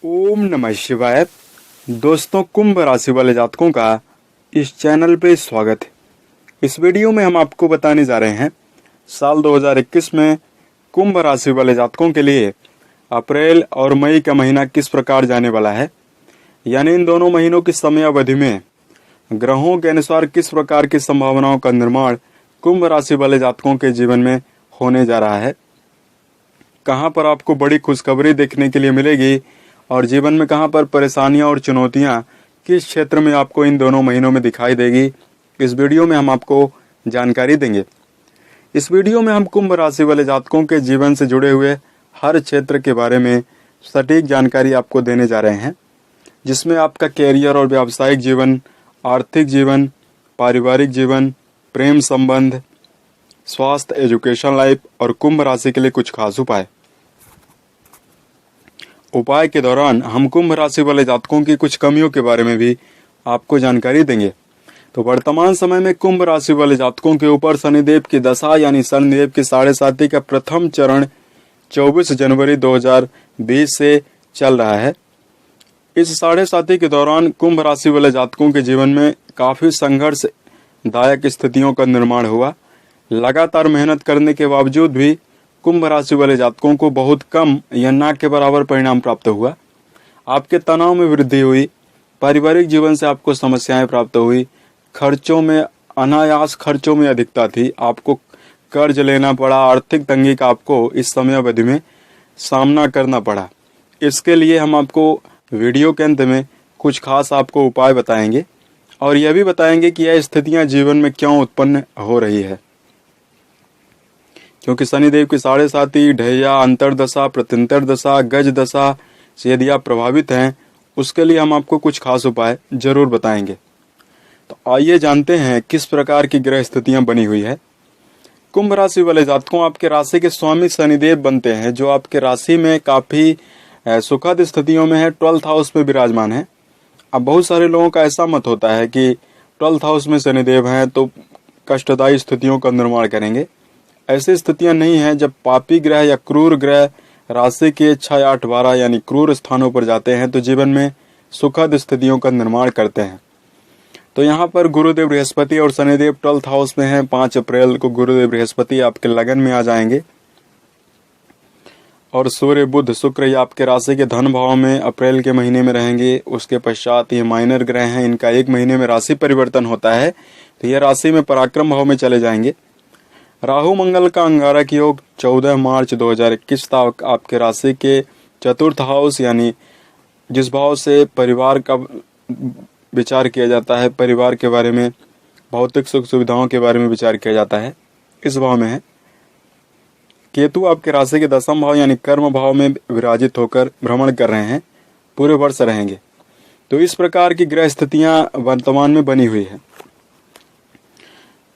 ओम नमः शिवाय। दोस्तों, कुंभ राशि वाले जातकों का इस चैनल पे स्वागत है। इस वीडियो में हम आपको बताने जा रहे हैं साल 2021 में कुंभ राशि वाले जातकों के लिए अप्रैल और मई का महीना किस प्रकार जाने वाला है, यानी इन दोनों महीनों की समयावधि में ग्रहों के अनुसार किस प्रकार की संभावनाओं का निर्माण कुंभ राशि वाले जातकों के जीवन में होने जा रहा है, कहां पर आपको बड़ी खुशखबरी देखने के लिए मिलेगी और जीवन में कहां पर परेशानियां और चुनौतियां किस क्षेत्र में आपको इन दोनों महीनों में दिखाई देगी। इस वीडियो में हम आपको जानकारी देंगे। इस वीडियो में हम कुंभ राशि वाले जातकों के जीवन से जुड़े हुए हर क्षेत्र के बारे में सटीक जानकारी आपको देने जा रहे हैं, जिसमें आपका कैरियर और व्यावसायिक जीवन, आर्थिक जीवन, पारिवारिक जीवन, प्रेम संबंध, स्वास्थ्य, एजुकेशन लाइफ और कुंभ राशि के लिए कुछ खास उपाय के दौरान हम कुंभ राशि वाले जातकों की कुछ कमियों के बारे में भी आपको जानकारी देंगे। तो वर्तमान समय में कुंभ राशि वाले जातकों के ऊपर शनिदेव की दशा यानी शनिदेव की 7.5 का प्रथम चरण 24 जनवरी 2020 से चल रहा है। इस 7.5 के दौरान कुंभ राशि वाले जातकों के जीवन में काफी संघर्षदायक स्थितियों का निर्माण हुआ। लगातार मेहनत करने के बावजूद भी कुंभ राशि वाले जातकों को बहुत कम या ना के बराबर परिणाम प्राप्त हुआ। आपके तनाव में वृद्धि हुई, पारिवारिक जीवन से आपको समस्याएं प्राप्त हुई, खर्चों में अनायास खर्चों में अधिकता थी, आपको कर्ज लेना पड़ा, आर्थिक तंगी का आपको इस समयावधि में सामना करना पड़ा। इसके लिए हम आपको वीडियो के अंत में कुछ खास आपको उपाय बताएंगे और यह भी बताएंगे कि यह स्थितियां जीवन में क्यों उत्पन्न हो रही है, क्योंकि शनिदेव की 7.5, ढैया, अंतरदशा, प्रत्यंतर दशा, गज दशा से यदि आप प्रभावित हैं, उसके लिए हम आपको कुछ खास उपाय जरूर बताएंगे। तो आइए जानते हैं किस प्रकार की ग्रह स्थितियां बनी हुई है। कुंभ राशि वाले जातकों, आपके राशि के स्वामी शनिदेव बनते हैं, जो आपके राशि में काफी सुखद स्थितियों में है, 12th हाउस में विराजमान है। अब बहुत सारे लोगों का ऐसा मत होता है कि 12th हाउस में शनिदेव हैं तो कष्टदायी स्थितियों का निर्माण करेंगे। ऐसी स्थितियां नहीं है। जब पापी ग्रह या क्रूर ग्रह राशि के 6, 8, 12 यानी क्रूर स्थानों पर जाते हैं तो जीवन में सुखद स्थितियों का निर्माण करते हैं। तो यहाँ पर गुरुदेव बृहस्पति और शनिदेव 12th हाउस में हैं। 5 अप्रैल को गुरुदेव बृहस्पति आपके लगन में आ जाएंगे और सूर्य, बुध, शुक्र ये आपके राशि के धन भाव में अप्रैल के महीने में रहेंगे। उसके पश्चात ये माइनर ग्रह हैं, इनका एक महीने में राशि परिवर्तन होता है, तो ये राशि में पराक्रम भाव में चले जाएंगे। राहु मंगल का अंगारक योग 14 मार्च 2021 तक आपके राशि के 4th हाउस यानी जिस भाव से परिवार का विचार किया जाता है, परिवार के बारे में, भौतिक सुख सुविधाओं के बारे में विचार किया जाता है, इस भाव में है। केतु आपके राशि के 10th भाव यानी कर्म भाव में विराजित होकर भ्रमण कर रहे हैं, पूरे वर्ष रहेंगे। तो इस प्रकार की ग्रह स्थितियां वर्तमान में बनी हुई है।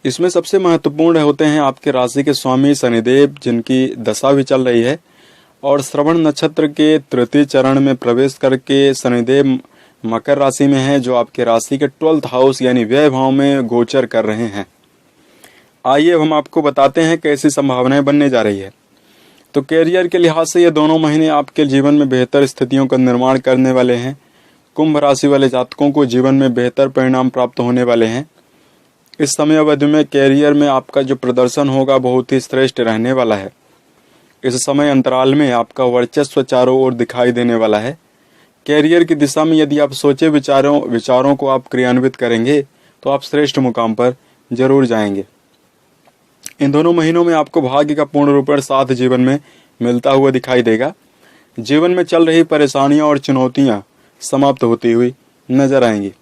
इसमें सबसे महत्वपूर्ण होते हैं आपके राशि के स्वामी शनिदेव, जिनकी दशा भी चल रही है और श्रवण नक्षत्र के 3 चरण में प्रवेश करके शनिदेव मकर राशि में है, जो आपके राशि के 12th हाउस यानी व्यय भाव में गोचर कर रहे हैं। आइए हम आपको बताते हैं कैसी संभावनाएं बनने जा रही है। तो कैरियर के लिहाज से ये दोनों महीने आपके जीवन में बेहतर स्थितियों का निर्माण करने वाले हैं। कुंभ राशि वाले जातकों को जीवन में बेहतर परिणाम प्राप्त होने वाले हैं। इस समय अवधि में कैरियर में आपका जो प्रदर्शन होगा बहुत ही श्रेष्ठ रहने वाला है। इस समय अंतराल में आपका वर्चस्व चारों ओर दिखाई देने वाला है। कैरियर की दिशा में यदि आप सोचे विचारों को आप क्रियान्वित करेंगे तो आप श्रेष्ठ मुकाम पर जरूर जाएंगे। इन दोनों महीनों में आपको भाग्य का पूर्ण रूपेण साथ जीवन में मिलता हुआ दिखाई देगा। जीवन में चल रही परेशानियां और चुनौतियां समाप्त होती हुई नजर आएंगी।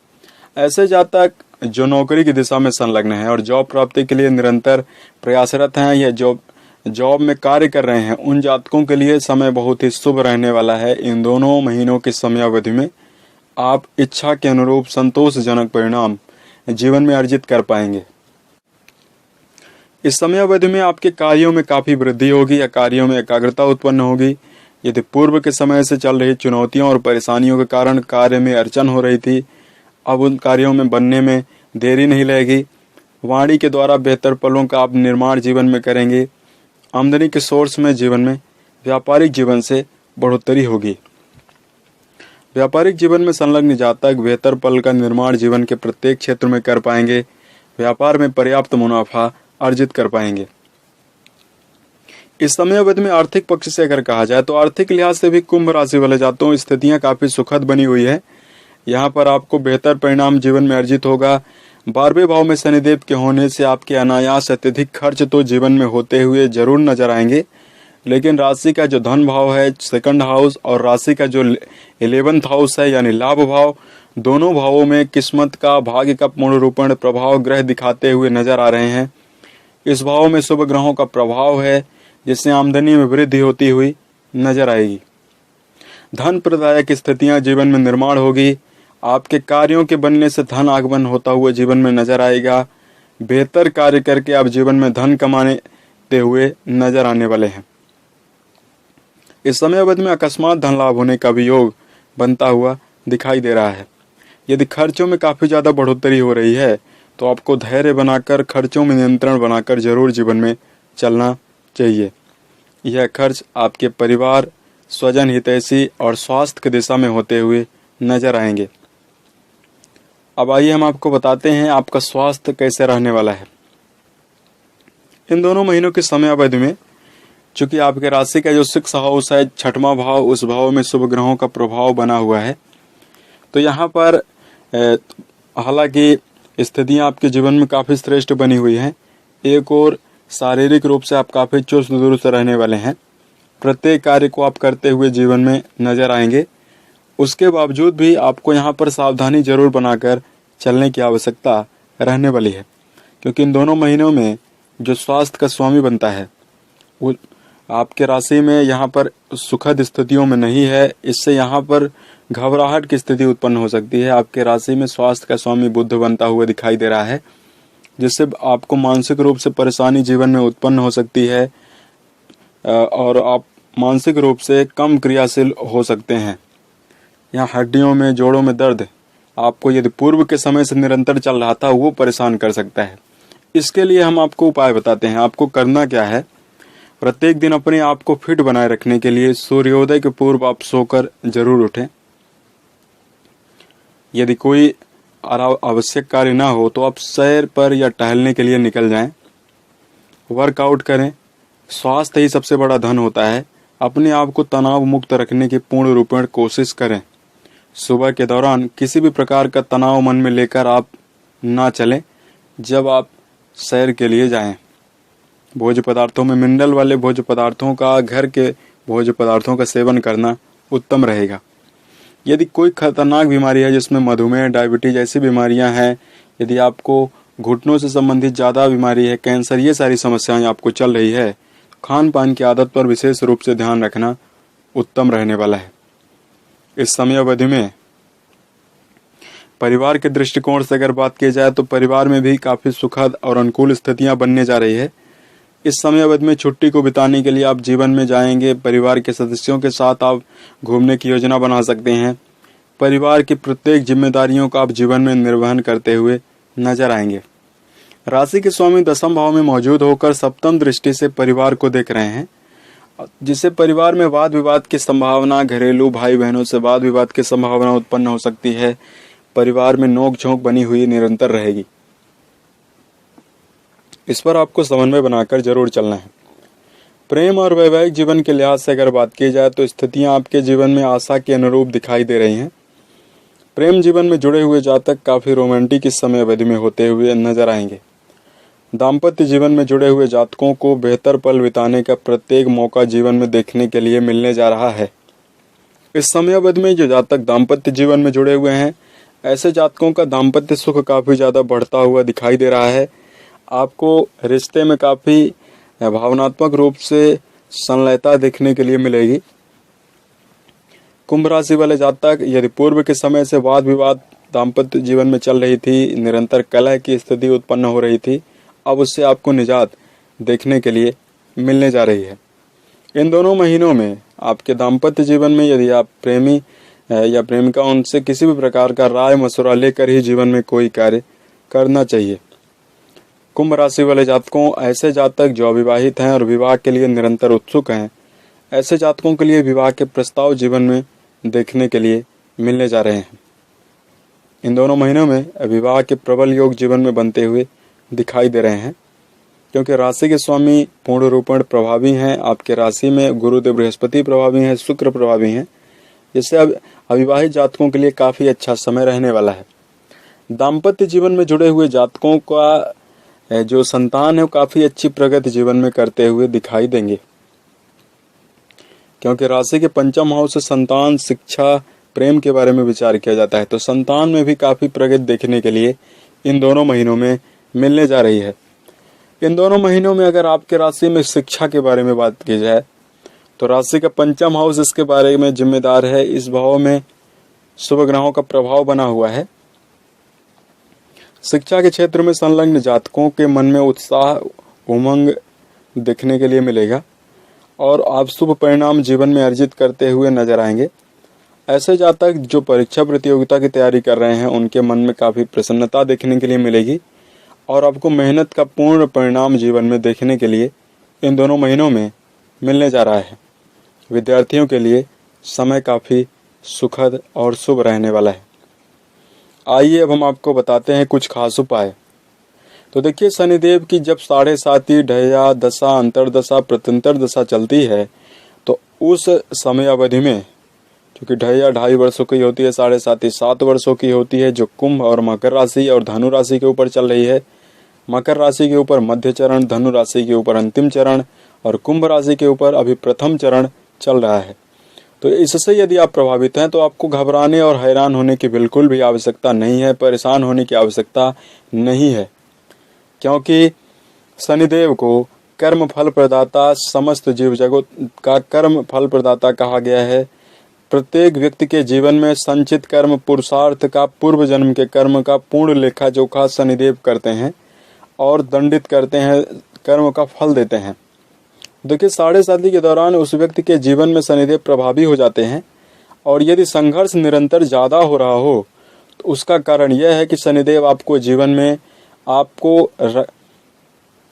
ऐसे जातक जो नौकरी की दिशा में संलग्न है और जॉब प्राप्ति के लिए निरंतर प्रयासरत हैं या जॉब में कार्य कर रहे हैं, उन जातकों के लिए समय बहुत ही शुभ रहने वाला है। इन दोनों महीनों की समयावधि में आप इच्छा के अनुरूप संतोषजनक परिणाम जीवन में अर्जित कर पाएंगे। इस समयावधि में आपके कार्यों में काफी वृद्धि होगी या कार्यों में एकाग्रता उत्पन्न होगी। यदि पूर्व के समय से चल रही चुनौतियों और परेशानियों के कारण कार्य में अड़चन हो रही थी, अब उन कार्यों में बनने में देरी नहीं लगेगी। वाणी के द्वारा बेहतर पलों का आप निर्माण जीवन में करेंगे। आमदनी के सोर्स में जीवन में व्यापारिक जीवन से बढ़ोतरी होगी। व्यापारिक जीवन में संलग्न जातक बेहतर पल का निर्माण जीवन के प्रत्येक क्षेत्र में कर पाएंगे। व्यापार में पर्याप्त मुनाफा अर्जित कर पाएंगे। इस समय अवधि में आर्थिक पक्ष से अगर कहा जाए तो आर्थिक लिहाज से भी कुंभ राशि वाले जातकों स्थितियां काफी सुखद बनी हुई है। यहाँ पर आपको बेहतर परिणाम जीवन में अर्जित होगा। 12वें भाव में शनिदेव के होने से आपके अनायास अत्यधिक खर्च तो जीवन में होते हुए जरूर नजर आएंगे, लेकिन राशि का जो धन भाव है सेकंड हाउस और राशि का जो 11th हाउस है यानी लाभ भाव, दोनों भावों में किस्मत का भाग्य का पूर्ण रूपण प्रभाव ग्रह दिखाते हुए नजर आ रहे हैं। इस भाव में शुभ ग्रहों का प्रभाव है जिससे आमदनी में वृद्धि होती हुई नजर आएगी। धन प्रदायक स्थितियां जीवन में निर्माण होगी। आपके कार्यों के बनने से धन आगमन होता हुआ जीवन में नजर आएगा। बेहतर कार्य करके आप जीवन में धन कमाते हुए नजर आने वाले हैं। इस समय अवधि में अकस्मात धन लाभ होने का भी योग बनता हुआ दिखाई दे रहा है। यदि खर्चों में काफी ज्यादा बढ़ोतरी हो रही है तो आपको धैर्य बनाकर खर्चों में नियंत्रण बनाकर जरूर जीवन में चलना चाहिए। यह खर्च आपके परिवार, स्वजन हितैषी और स्वास्थ्य की दिशा में होते हुए नजर आएंगे। अब आइए हम आपको बताते हैं आपका स्वास्थ्य कैसे रहने वाला है। इन दोनों महीनों की समय अवधि में चूंकि आपके राशि का जो 6 हाउस है, 6वां भाव, उस भाव में शुभ ग्रहों का प्रभाव बना हुआ है, तो यहाँ पर हालांकि स्थितियां आपके जीवन में काफी श्रेष्ठ बनी हुई हैं। एक और शारीरिक रूप से आप काफी चुस्त दुरुस्त रहने वाले हैं। प्रत्येक कार्य को आप करते हुए जीवन में नजर आएंगे। उसके बावजूद भी आपको यहाँ पर सावधानी जरूर बनाकर चलने की आवश्यकता रहने वाली है, क्योंकि इन दोनों महीनों में जो स्वास्थ्य का स्वामी बनता है वो आपके राशि में यहाँ पर सुखद स्थितियों में नहीं है। इससे यहाँ पर घबराहट की स्थिति उत्पन्न हो सकती है। आपके राशि में स्वास्थ्य का स्वामी बुध बनता हुआ दिखाई दे रहा है, जिससे आपको मानसिक रूप से परेशानी जीवन में उत्पन्न हो सकती है और आप मानसिक रूप से कम क्रियाशील हो सकते हैं। यहाँ हड्डियों में, जोड़ों में दर्द आपको यदि पूर्व के समय से निरंतर चल रहा था वो परेशान कर सकता है। इसके लिए हम आपको उपाय बताते हैं। आपको करना क्या है, प्रत्येक दिन अपने आप को फिट बनाए रखने के लिए सूर्योदय के पूर्व आप सोकर जरूर उठें। यदि कोई आवश्यक कार्य ना हो तो आप सैर पर या टहलने के लिए निकल जाएं, वर्कआउट करें। स्वास्थ्य ही सबसे बड़ा धन होता है। अपने आप को तनाव मुक्त रखने की पूर्ण रूपेण कोशिश करें। सुबह के दौरान किसी भी प्रकार का तनाव मन में लेकर आप ना चलें जब आप सैर के लिए जाएं। भोज्य पदार्थों में मिनरल वाले भोज्य पदार्थों का, घर के भोज्य पदार्थों का सेवन करना उत्तम रहेगा। यदि कोई खतरनाक बीमारी है जिसमें मधुमेह, डायबिटीज जैसी बीमारियां हैं, यदि आपको घुटनों से संबंधित ज़्यादा बीमारी है, कैंसर, ये सारी समस्याएं आपको चल रही है, खान पान की आदत पर विशेष रूप से ध्यान रखना उत्तम रहने वाला है। इस समय अवधि में परिवार के दृष्टिकोण से अगर बात की जाए तो परिवार में भी काफ़ी सुखद और अनुकूल स्थितियां बनने जा रही है। इस समय अवधि में छुट्टी को बिताने के लिए आप जीवन में जाएंगे। परिवार के सदस्यों के साथ आप घूमने की योजना बना सकते हैं। परिवार की प्रत्येक जिम्मेदारियों का आप जीवन में निर्वहन करते हुए नजर आएंगे। राशि के स्वामी 10वें भाव में मौजूद होकर सप्तम दृष्टि से परिवार को देख रहे हैं, जिससे परिवार में वाद विवाद की संभावना, घरेलू भाई बहनों से वाद विवाद की संभावना उत्पन्न हो सकती है। परिवार में नोक झोंक बनी हुई निरंतर रहेगी। इस पर आपको समन्वय बनाकर जरूर चलना है। प्रेम और वैवाहिक जीवन के लिहाज से अगर बात की जाए तो स्थितियां आपके जीवन में आशा के अनुरूप दिखाई दे रही हैं। प्रेम जीवन में जुड़े हुए जातक काफी रोमांटिक इस समय अवधि में होते हुए नजर आएंगे। दाम्पत्य जीवन में जुड़े हुए जातकों को बेहतर पल बिताने का प्रत्येक मौका जीवन में देखने के लिए मिलने जा रहा है। इस समय अवधि में जो जातक दाम्पत्य जीवन में जुड़े हुए हैं, ऐसे जातकों का दाम्पत्य सुख काफी ज्यादा बढ़ता हुआ दिखाई दे रहा है। आपको रिश्ते में काफी भावनात्मक रूप से संलयता देखने के लिए मिलेगी। कुंभ राशि वाले जातक यदि पूर्व के समय से वाद विवाद दाम्पत्य जीवन में चल रही थी, निरंतर कलह की स्थिति उत्पन्न हो रही थी, अब उससे आपको निजात देखने के लिए मिलने जा रही है। इन दोनों महीनों में आपके दाम्पत्य जीवन में यदि आप प्रेमी या प्रेमिका, उनसे किसी भी प्रकार का राय मशवरा लेकर ही जीवन में कोई कार्य करना चाहिए। कुंभ राशि वाले जातकों, ऐसे जातक जो अविवाहित हैं और विवाह के लिए निरंतर उत्सुक हैं, ऐसे जातकों के लिए विवाह के प्रस्ताव जीवन में देखने के लिए मिलने जा रहे हैं। इन दोनों महीनों में विवाह के प्रबल योग जीवन में बनते हुए दिखाई दे रहे हैं, क्योंकि राशि के स्वामी पूर्ण रूपेण प्रभावी हैं। आपके राशि में गुरुदेव बृहस्पति प्रभावी हैं, शुक्र प्रभावी हैं। इससे अब अविवाहित जातकों के लिए काफी अच्छा समय रहने वाला है। दाम्पत्य जीवन में जुड़े हुए जातकों का जो संतान है वो काफी अच्छी प्रगति जीवन में करते हुए दिखाई देंगे, क्योंकि राशि के पंचम हाउस से संतान, शिक्षा, प्रेम के बारे में विचार किया जाता है। तो संतान में भी काफी प्रगति देखने के लिए इन दोनों महीनों में मिलने जा रही है। इन दोनों महीनों में अगर आपके राशि में शिक्षा के बारे में बात की जाए तो राशि का पंचम हाउस इसके बारे में जिम्मेदार है। इस भाव में शुभ ग्रहों का प्रभाव बना हुआ है। शिक्षा के क्षेत्र में संलग्न जातकों के मन में उत्साह, उमंग देखने के लिए मिलेगा और आप शुभ परिणाम जीवन में अर्जित करते हुए नजर आएंगे। ऐसे जातक जो परीक्षा प्रतियोगिता की तैयारी कर रहे हैं उनके मन में काफी प्रसन्नता देखने के लिए मिलेगी और आपको मेहनत का पूर्ण परिणाम जीवन में देखने के लिए इन दोनों महीनों में मिलने जा रहा है। विद्यार्थियों के लिए समय काफी सुखद और शुभ रहने वाला है। आइए अब हम आपको बताते हैं कुछ खास उपाय। तो देखिए, शनिदेव की जब 7.5 ढैया दशा, अंतरदशा, प्रत्यंतर दशा चलती है तो उस समय अवधि में, क्योंकि ढैया 2.5 वर्षों की होती है, 7.5 7 वर्षों की होती है, जो कुंभ और मकर राशि और धनु राशि के ऊपर चल रही है। मकर राशि के ऊपर मध्य चरण, धनु राशि के ऊपर अंतिम चरण और कुंभ राशि के ऊपर अभी प्रथम चरण चल रहा है। तो इससे यदि आप प्रभावित हैं तो आपको घबराने और हैरान होने की बिल्कुल भी आवश्यकता नहीं है, परेशान होने की आवश्यकता नहीं है, क्योंकि शनिदेव को कर्म फल प्रदाता, समस्त जीव जगत का कर्म फल प्रदाता कहा गया है। प्रत्येक व्यक्ति के जीवन में संचित कर्म, पुरुषार्थ का, पूर्व जन्म के कर्म का पूर्ण लेखा जोखा शनिदेव करते हैं और दंडित करते हैं, कर्म का फल देते हैं। देखिए, 7.5 के दौरान उस व्यक्ति के जीवन में शनिदेव प्रभावी हो जाते हैं और यदि संघर्ष निरंतर ज्यादा हो रहा हो तो उसका कारण यह है कि शनिदेव आपको जीवन में, आपको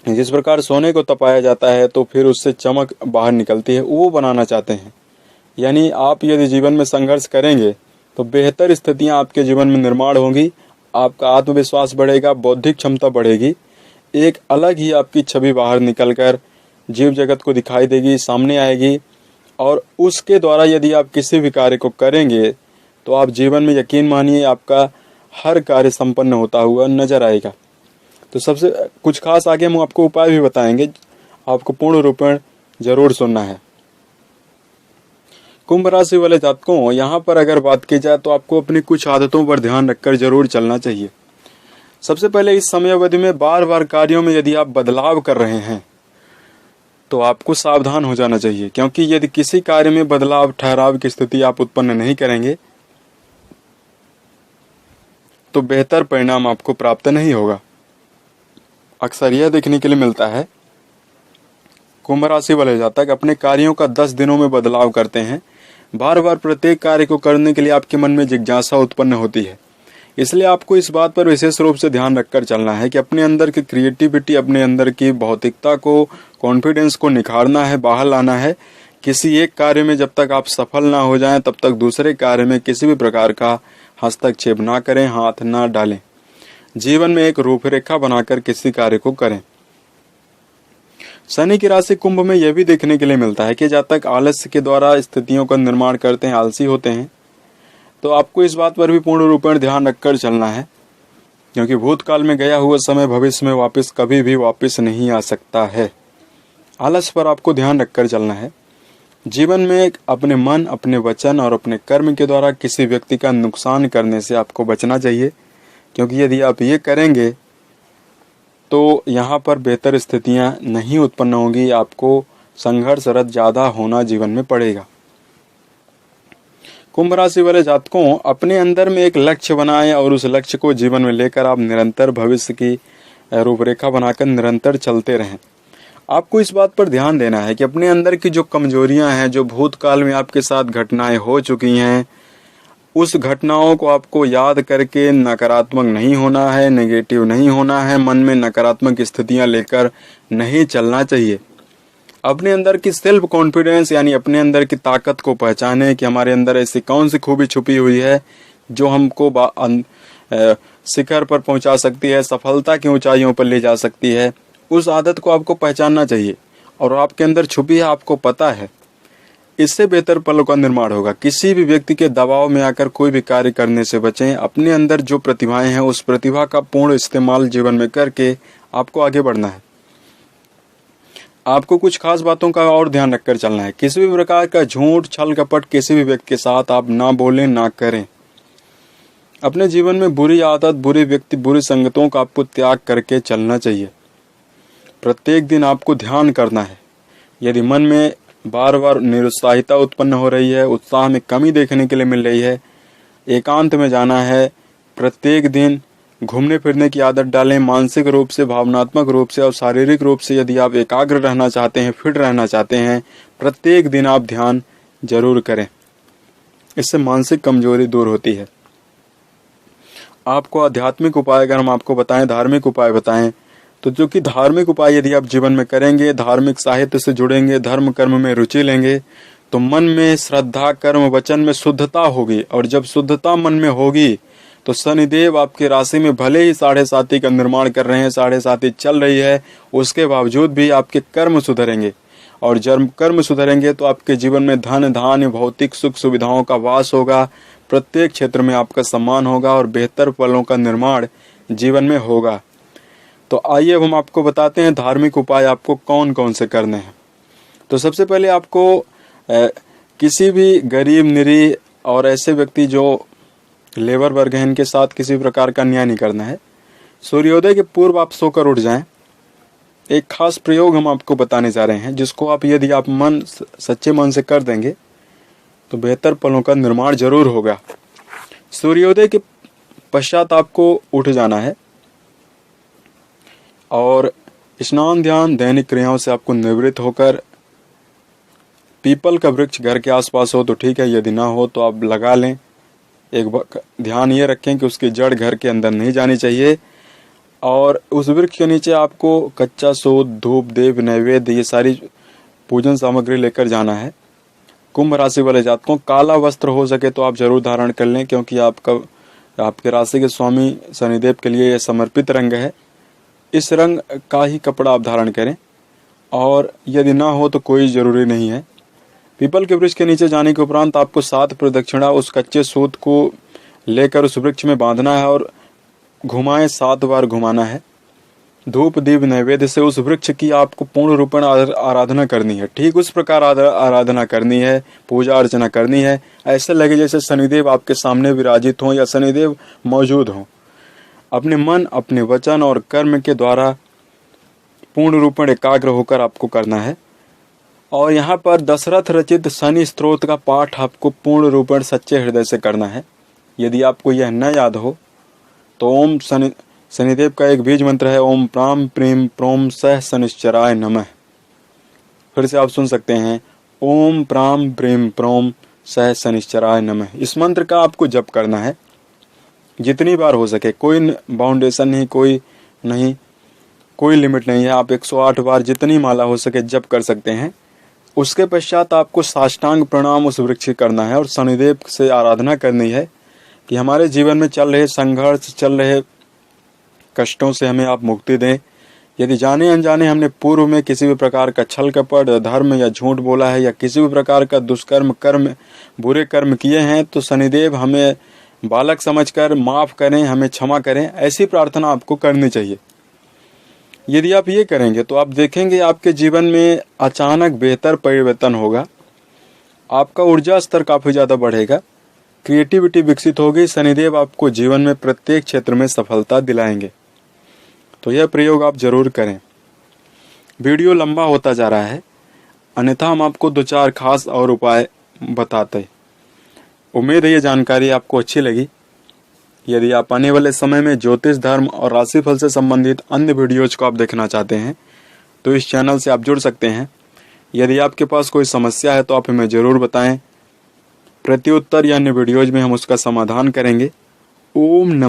जिस प्रकार सोने को तपाया जाता है तो फिर उससे चमक बाहर निकलती है, वो बनाना चाहते हैं। यानी आप यदि जीवन में संघर्ष करेंगे तो बेहतर स्थितियां आपके जीवन में निर्माण होंगी, आपका आत्मविश्वास बढ़ेगा, बौद्धिक क्षमता बढ़ेगी, एक अलग ही आपकी छवि बाहर निकलकर जीव जगत को दिखाई देगी, सामने आएगी और उसके द्वारा यदि आप किसी भी कार्य को करेंगे तो आप जीवन में, यकीन मानिए, आपका हर कार्य संपन्न होता हुआ नजर आएगा। तो सबसे कुछ खास आगे हम आपको उपाय भी बताएंगे, आपको पूर्ण रूपेण जरूर सुनना है। कुंभ राशि वाले जातकों, यहाँ पर अगर बात की जाए तो आपको अपनी कुछ आदतों पर ध्यान रखकर जरूर चलना चाहिए। सबसे पहले, इस समय अवधि में बार बार कार्यों में यदि आप बदलाव कर रहे हैं तो आपको सावधान हो जाना चाहिए, क्योंकि यदि किसी कार्य में बदलाव, ठहराव की स्थिति आप उत्पन्न नहीं करेंगे तो बेहतर परिणाम आपको प्राप्त नहीं होगा। अक्सर यह देखने के लिए मिलता है, कुंभ राशि वाले जातक अपने कार्यों का 10 दिनों में बदलाव करते हैं। बार बार प्रत्येक कार्य को करने के लिए आपके मन में जिज्ञासा उत्पन्न होती है। इसलिए आपको इस बात पर विशेष रूप से ध्यान रखकर चलना है कि अपने अंदर की क्रिएटिविटी, अपने अंदर की भौतिकता को, कॉन्फिडेंस को निखारना है, बाहर लाना है। किसी एक कार्य में जब तक आप सफल ना हो जाएं तब तक दूसरे कार्य में किसी भी प्रकार का हस्तक्षेप ना करें, हाथ ना डालें। जीवन में एक रूपरेखा बनाकर किसी कार्य को करें। शनि की राशि कुंभ में यह भी देखने के लिए मिलता है कि जातक आलस्य के द्वारा स्थितियों का निर्माण करते हैं, आलसी होते हैं। तो आपको इस बात पर भी पूर्ण रूपेण ध्यान रखकर चलना है, क्योंकि भूतकाल में गया हुआ समय भविष्य में वापस कभी भी वापस नहीं आ सकता है। आलस्य पर आपको ध्यान रखकर चलना है। जीवन में अपने मन, अपने वचन और अपने कर्म के द्वारा किसी व्यक्ति का नुकसान करने से आपको बचना चाहिए, क्योंकि यदि आप ये करेंगे तो यहाँ पर बेहतर स्थितियाँ नहीं उत्पन्न होंगी, आपको संघर्षरत ज़्यादा होना जीवन में पड़ेगा। कुंभ राशि वाले जातकों, अपने अंदर में एक लक्ष्य बनाएं और उस लक्ष्य को जीवन में लेकर आप निरंतर भविष्य की रूपरेखा बनाकर निरंतर चलते रहें। आपको इस बात पर ध्यान देना है कि अपने अंदर की जो कमजोरियां हैं, जो भूतकाल में आपके साथ घटनाएं हो चुकी हैं, उस घटनाओं को आपको याद करके नकारात्मक नहीं होना है, नेगेटिव नहीं होना है, मन में नकारात्मक स्थितियां लेकर नहीं चलना चाहिए। अपने अंदर की सेल्फ कॉन्फिडेंस यानी अपने अंदर की ताकत को पहचाने कि हमारे अंदर ऐसी कौन सी खूबी छुपी हुई है जो हमको शिखर पर पहुंचा सकती है, सफलता की ऊंचाइयों पर ले जा सकती है। उस आदत को आपको पहचानना चाहिए और आपके अंदर छुपी है, आपको पता है। इससे बेहतर पलों का निर्माण होगा। किसी भी व्यक्ति के दबाव में आकर कोई भी कार्य करने से बचें। अपने अंदर जो प्रतिभाएं हैं उस प्रतिभा का पूर्ण इस्तेमाल जीवन में करके आपको आगे बढ़ना है। आपको कुछ खास बातों का और ध्यान रखकर चलना है। किसी भी प्रकार का झूठ, छल कपट किसी भी व्यक्ति के साथ आप ना बोलें, ना करें। अपने जीवन में बुरी आदत, बुरे व्यक्ति, बुरी संगतों का आपको त्याग करके चलना चाहिए। प्रत्येक दिन आपको ध्यान करना है। यदि मन में बार बार निरुत्साहिता उत्पन्न हो रही है, उत्साह में कमी देखने के लिए मिल रही है, एकांत में जाना है। प्रत्येक दिन घूमने फिरने की आदत डालें। मानसिक रूप से, भावनात्मक रूप से और शारीरिक रूप से यदि आप एकाग्र रहना चाहते हैं, फिट रहना चाहते हैं, प्रत्येक दिन आप ध्यान जरूर करें। इससे मानसिक कमजोरी दूर होती है। आपको आध्यात्मिक उपाय अगर हम आपको बताएं, धार्मिक उपाय बताएं, तो जो कि धार्मिक उपाय यदि आप जीवन में करेंगे, धार्मिक साहित्य से जुड़ेंगे, धर्म कर्म में रुचि लेंगे, तो मन में श्रद्धा, कर्म, वचन में शुद्धता होगी। और जब शुद्धता मन में होगी तो शनिदेव आपकी राशि में भले ही 7.5 का निर्माण कर रहे हैं, 7.5 चल रही है, उसके बावजूद भी आपके कर्म सुधरेंगे। और जब कर्म सुधरेंगे तो आपके जीवन में धन, धान्य, भौतिक सुख सुविधाओं का वास होगा। प्रत्येक क्षेत्र में आपका सम्मान होगा और बेहतर फलों का निर्माण जीवन में होगा। तो आइए अब हम आपको बताते हैं धार्मिक उपाय आपको कौन कौन से करने हैं। तो सबसे पहले आपको किसी भी गरीब, निरीह और ऐसे व्यक्ति जो लेबर वर्ग हैं, इनके साथ किसी प्रकार का अन्याय नहीं करना है। सूर्योदय के पूर्व आप सोकर उठ जाएं। एक खास प्रयोग हम आपको बताने जा रहे हैं, जिसको आप यदि आप सच्चे मन से कर देंगे तो बेहतर फलों का निर्माण जरूर होगा। सूर्योदय के पश्चात आपको उठ जाना है और स्नान, ध्यान, दैनिक क्रियाओं से आपको निवृत्त होकर, पीपल का वृक्ष घर के आसपास हो तो ठीक है, यदि ना हो तो आप लगा लें। एक ध्यान ये रखें कि उसकी जड़ घर के अंदर नहीं जानी चाहिए। और उस वृक्ष के नीचे आपको कच्चा सूत, धूप, देव नैवेद्य, ये सारी पूजन सामग्री लेकर जाना है। कुंभ राशि वाले जातकों, काला वस्त्र हो सके तो आप जरूर धारण कर लें, क्योंकि आपके राशि के स्वामी शनिदेव के लिए यह समर्पित रंग है। इस रंग का ही कपड़ा आप धारण करें और यदि ना हो तो कोई जरूरी नहीं है। पीपल के वृक्ष के नीचे जाने के उपरांत आपको 7 प्रदक्षिणा उस कच्चे सूत को लेकर उस वृक्ष में बांधना है और घुमाएं, 7 बार घुमाना है। धूप, दीप, नैवेद्य से उस वृक्ष की आपको पूर्ण रूपेण आराधना करनी है। ठीक उस प्रकार आराधना करनी है, पूजा अर्चना करनी है, ऐसे लगे जैसे शनिदेव आपके सामने विराजित हों या शनिदेव मौजूद हों। अपने मन, अपने वचन और कर्म के द्वारा पूर्ण रूपेण एकाग्र होकर आपको करना है। और यहाँ पर दशरथ रचित शनि स्तोत्र का पाठ आपको पूर्ण रूपेण सच्चे हृदय से करना है। यदि आपको यह न याद हो तो ओम शनिदेव का एक बीज मंत्र है, ओम प्राम प्रीम प्रोम सह शनिश्चराय नमः। फिर से आप सुन सकते हैं, ओम प्राम प्रीम प्रोम सह शनिश्चराय नमः। इस मंत्र का आपको जप करना है जितनी बार हो सके। कोई बाउंडेशन नहीं, कोई लिमिट नहीं है। आप 108 बार जितनी माला हो सके जप कर सकते हैं। उसके पश्चात आपको साष्टांग प्रणाम उस वृक्ष करना है और शनिदेव से आराधना करनी है कि हमारे जीवन में चल रहे संघर्ष, चल रहे कष्टों से हमें आप मुक्ति दें। यदि जाने अनजाने हमने पूर्व में किसी भी प्रकार का छल कपट, धर्म या झूठ बोला है या किसी भी प्रकार का दुष्कर्म, बुरे कर्म किए हैं, तो शनिदेव हमें बालक समझकर माफ करें, हमें क्षमा करें, ऐसी प्रार्थना आपको करनी चाहिए। यदि आप ये करेंगे तो आप देखेंगे आपके जीवन में अचानक बेहतर परिवर्तन होगा। आपका ऊर्जा स्तर काफी ज्यादा बढ़ेगा, क्रिएटिविटी विकसित होगी। शनिदेव आपको जीवन में प्रत्येक क्षेत्र में सफलता दिलाएंगे। तो यह प्रयोग आप जरूर करें। वीडियो लंबा होता जा रहा है, अन्यथा हम आपको 2-4 खास और उपाय बताते। उम्मीद है ये जानकारी आपको अच्छी लगी। यदि आप आने वाले समय में ज्योतिष, धर्म और राशिफल से संबंधित अन्य वीडियोज को आप देखना चाहते हैं तो इस चैनल से आप जुड़ सकते हैं। यदि आपके पास कोई समस्या है तो आप हमें जरूर बताएं। प्रत्युत्तर या अन्य वीडियोज में हम उसका समाधान करेंगे। ओम नमः।